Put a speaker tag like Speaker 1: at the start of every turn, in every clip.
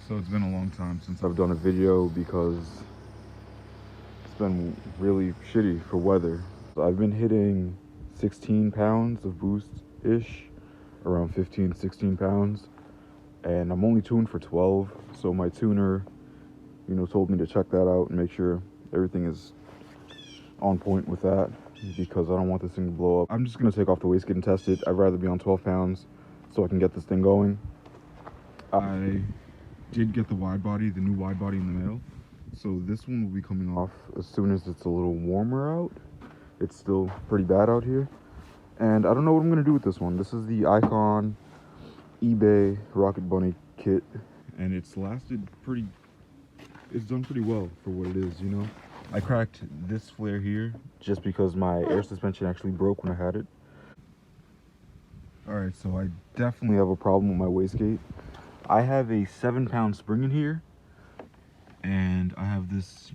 Speaker 1: So it's been a long time since I've done a video because it's been really shitty for weather. I've been hitting 16 pounds of boost-ish, around 15, 16 pounds, and I'm only tuned for 12, so my tuner, told me to check that out and make sure everything is on point with that because I don't want this thing to blow up. I'm just gonna take off the wastegate and test it. I'd rather be on 12 pounds so I can get this thing going. I did get the wide body, the new wide body in the mail. So this one will be coming off as soon as it's a little warmer out. It's still pretty bad out here. And I don't know what I'm gonna do with this one. This is the Icon eBay Rocket Bunny kit. And it's done pretty well for what it is, I cracked this flare here just because my air suspension actually broke when I had it. Alright, so I definitely have a problem with my wastegate. I have a 7-pound spring in here, and I have this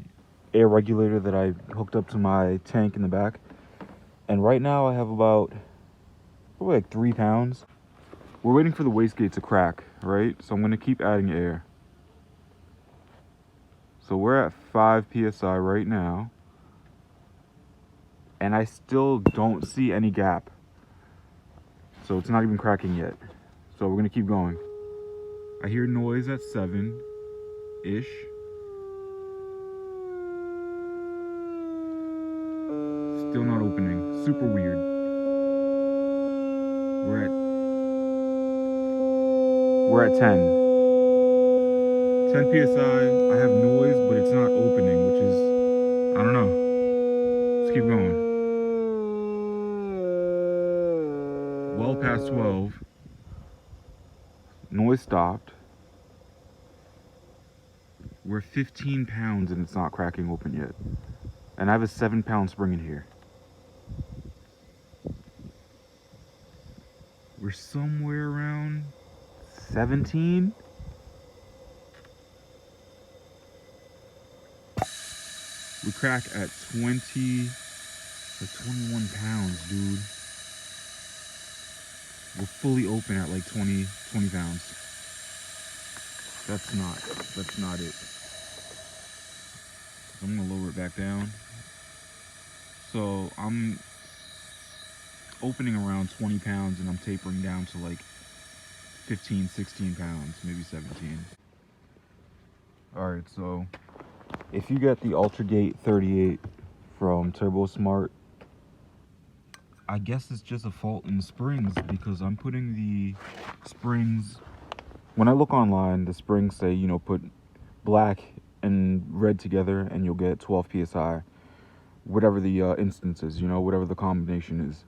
Speaker 1: air regulator that I hooked up to my tank in the back. And right now I have about probably like 3 pounds. We're waiting for the wastegate to crack, right? So I'm gonna keep adding air. So we're at 5 psi right now, and I still don't see any gap. So it's not even cracking yet. So we're gonna keep going. I hear noise at 7-ish. Still not opening. Super weird. We're at 10. 10 psi. I have noise, but it's not opening, which is, I don't know. Let's keep going. Well past 12. Noise stopped. We're 15 pounds and it's not cracking open yet. And I have a 7-pound spring in here. We're somewhere around 17. We crack at 21 pounds, dude. We're fully open at like 20 pounds. That's not it. I'm gonna lower it back down. So I'm opening around 20 pounds and I'm tapering down to like 15, 16 pounds, maybe 17. Alright, so if you get the UltraGate 38 from TurboSmart, I guess it's just a fault in the springs because I'm putting the springs, when I look online, the springs say, put black and red together and you'll get 12 psi, whatever the instance is, whatever the combination is.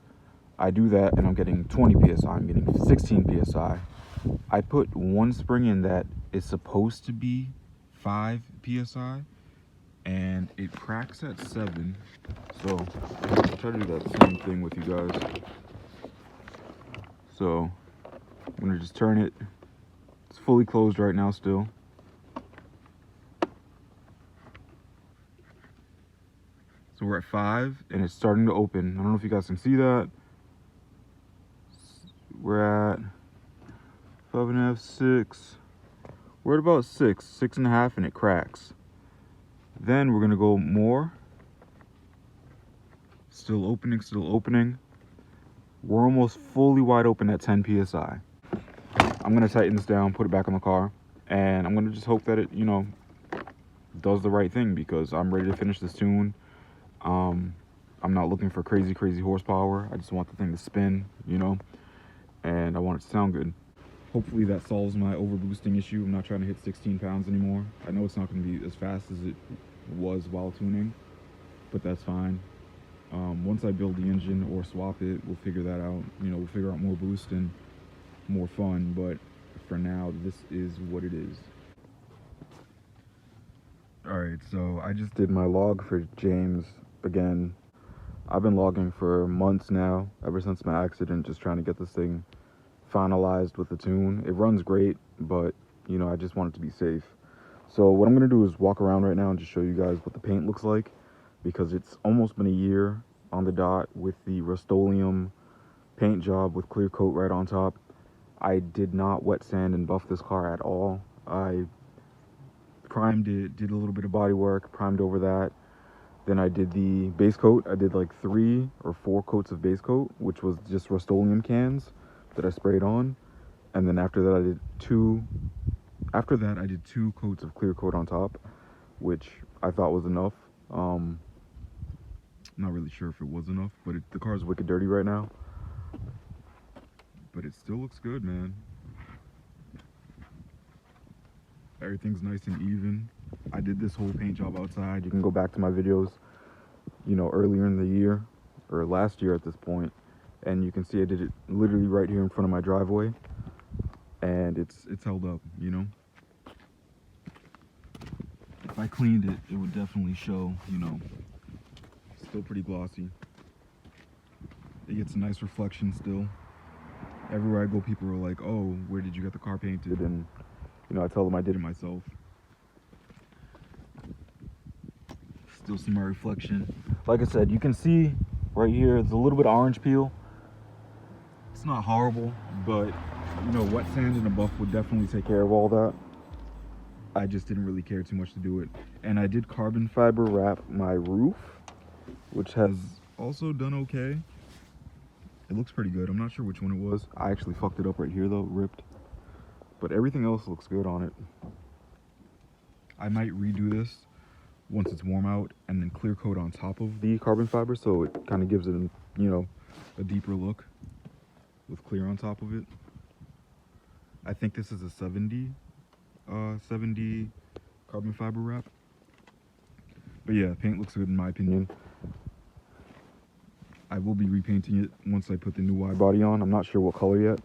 Speaker 1: I do that and I'm getting 20 psi, I'm getting 16 psi. I put one spring in that is supposed to be 5 psi and it cracks at 7. So I'll try to do that same thing with you guys. So I'm gonna just turn it. It's fully closed right now still. So we're at 5 and it's starting to open. I don't know if you guys can see that. We're at 5.5, 6. We're at about 6.5, and it cracks. Then we're gonna go more. Still opening. We're almost fully wide open at 10 psi. I'm gonna tighten this down, put it back on the car, and I'm gonna just hope that it, does the right thing because I'm ready to finish this tune. I'm not looking for crazy horsepower. I just want the thing to spin, and I want it to sound good. Hopefully that solves my overboosting issue. I'm not trying to hit 16 pounds anymore. I know it's not going to be as fast as it was while tuning, but that's fine. Once I build the engine or swap it, we'll figure that out. We'll figure out more boost and more fun, but for now, this is what it is. Alright, so I just did my log for James again. I've been logging for months now, ever since my accident, just trying to get this thing finalized with the tune. It runs great, but I just want it to be safe. So what I'm gonna do is walk around right now and just show you guys what the paint looks like, because it's almost been a year on the dot with the Rustoleum Paint Job with clear coat right on top. I did not wet sand and buff this car at all. I primed it, did a little bit of body work, primed over that. Then I did the base coat. I did like 3 or 4 coats of base coat, which was just Rustoleum cans that I sprayed on. And then after that I did 2 coats of clear coat on top, which I thought was enough. Not really sure if it was enough, but the car's wicked dirty right now. But it still looks good, man. Everything's nice and even. I did this whole paint job outside. You can go back to my videos, you know, earlier in the year or last year at this point, and you can see I did it literally right here in front of my driveway, and it's held up, you know. If I cleaned it, it would definitely show, you know. Still pretty glossy. It gets a nice reflection still. Everywhere I go, people are like, "Oh, where did you get the car painted?" And you know, I tell them I did it myself. Still see my reflection. Like I said, you can see right here, there's a little bit of orange peel. It's not horrible, but you know, wet sand and a buff would definitely take care of all that. I just didn't really care too much to do it. And I did carbon fiber wrap my roof, which has also done okay. It looks pretty good. I'm not sure which one it was. I actually fucked it up right here though, ripped. But everything else looks good on it. I might redo this once it's warm out and then clear coat on top of the carbon fiber, so it kind of gives it, you know, a deeper look with clear on top of it. I think this is a 70 carbon fiber wrap. But yeah, paint looks good in my opinion. I will be repainting it once I put the new wide body on. I'm not sure what color yet,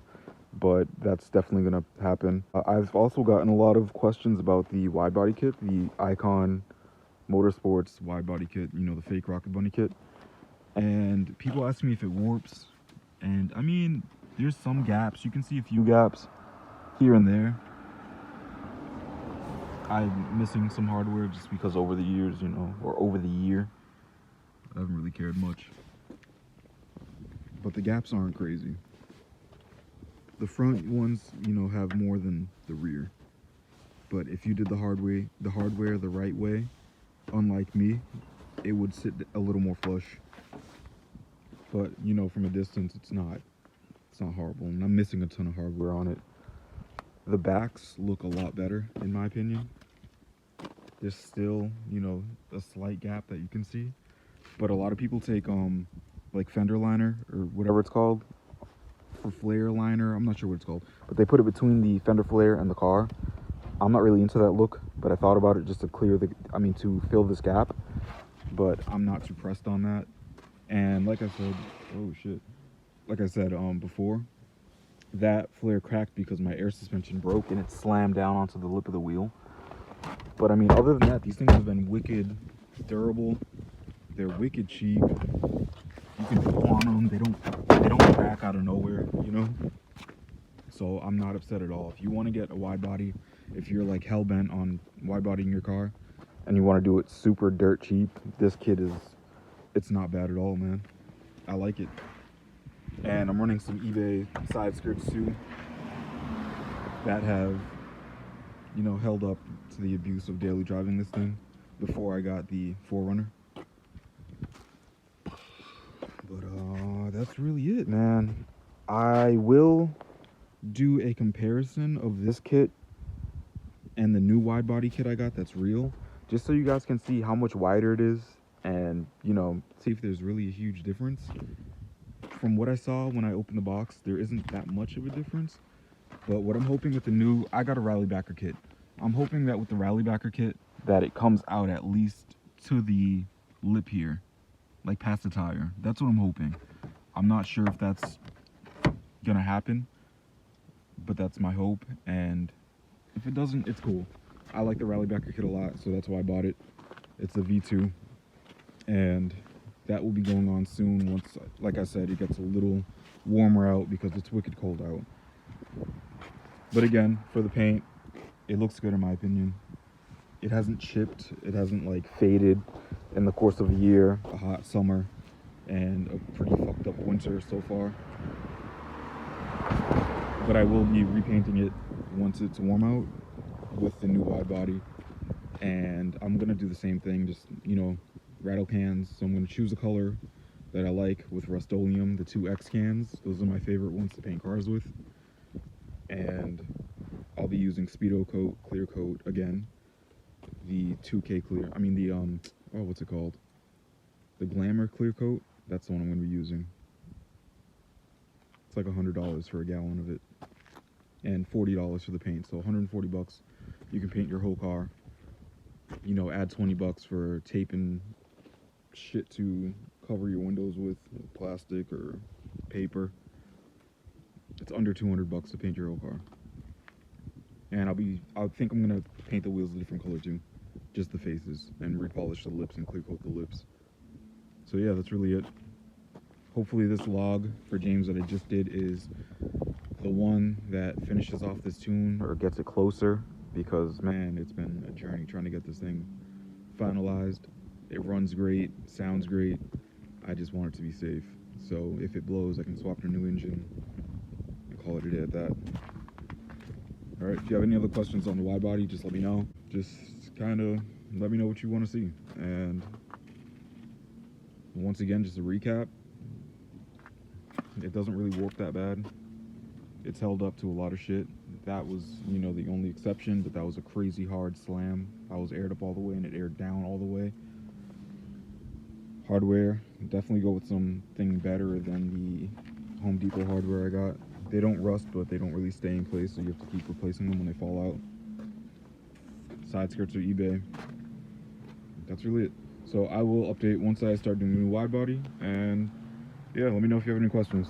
Speaker 1: but that's definitely gonna happen. I've also gotten a lot of questions about the wide body kit, the Icon Motorsports wide body kit, you know, the fake Rocket Bunny kit. And people ask me if it warps. And I mean, there's some gaps. You can see a few gaps here and there. I'm missing some hardware just because over the years, you know, or over the year, I haven't really cared much. But the gaps aren't crazy. The front ones, you know, have more than the rear. But if you did the hardware the right way, unlike me, it would sit a little more flush. But you know, from a distance, it's not horrible, and I'm missing a ton of hardware on it. The backs look a lot better in my opinion. There's still, you know, a slight gap that you can see, but a lot of people take like fender liner or whatever it's called, for flare liner, I'm not sure what it's called, but they put it between the fender flare and the car. I'm not really into that look, but I thought about it just to to fill this gap, but I'm not too pressed on that. And like I said, before, that flare cracked because my air suspension broke and it slammed down onto the lip of the wheel. But I mean, other than that, these things have been wicked durable. They're wicked cheap. You can pull on them. They don't crack out of nowhere, you know? So I'm not upset at all. If you want to get a wide body, if you're like hell bent on wide bodying your car and you want to do it super dirt cheap, this kit it's not bad at all, man. I like it. And I'm running some eBay side skirts too that have, you know, held up to the abuse of daily driving this thing before I got the 4Runner. But that's really it, man. I will do a comparison of this kit and the new wide body kit I got that's real, just so you guys can see how much wider it is and, you know, see if there's really a huge difference. From what I saw when I opened the box, there isn't that much of a difference. But what I'm hoping with the new, I got a rally backer kit. I'm hoping that with the rally backer kit that it comes out at least to the lip here, like past the tire. That's what I'm hoping. I'm not sure if that's gonna happen, but that's my hope. And if it doesn't, it's cool. I like the rally backer kit a lot, so that's why I bought it. It's a V2, and that will be going on soon once, like I said, it gets a little warmer out because it's wicked cold out. But again, for the paint, it looks good in my opinion. It hasn't chipped, it hasn't like faded in the course of a year, a hot summer, and a pretty fucked up winter so far. But I will be repainting it once it's warm out with the new wide body. And I'm gonna do the same thing, just, you know, rattle cans. So I'm gonna choose a color that I like with Rustoleum, the 2X cans. Those are my favorite ones to paint cars with. And I'll be using Speedo Coat, Clear Coat again. The 2K Clear, I mean the, oh, what's it called? The Glamour Clear Coat, that's the one I'm gonna be using. It's like $100 for a gallon of it. And $40 for the paint, so 140 bucks. You can paint your whole car. You know, add 20 bucks for taping shit to cover your windows with plastic or paper. It's under 200 bucks to paint your whole car. And I think I'm gonna paint the wheels a different color too, just the faces, and repolish the lips and clear coat the lips. So yeah, that's really it. Hopefully this log for James that I just did is the one that finishes off this tune or gets it closer, because man, it's been a journey trying to get this thing finalized. It runs great, sounds great. I just want it to be safe. So if it blows, I can swap to a new engine and call it a day at that. All right, if you have any other questions on the wide body, just let me know. Just kind of let me know what you want to see. And once again, just a recap, it doesn't really warp that bad. It's held up to a lot of shit. That was, you know, the only exception, but that was a crazy hard slam. I was aired up all the way and it aired down all the way. Hardware, definitely go with something better than the Home Depot hardware I got. They don't rust, but they don't really stay in place, so you have to keep replacing them when they fall out. Side skirts are eBay. That's really it. So I will update once I start doing a new wide body, and yeah, let me know if you have any questions.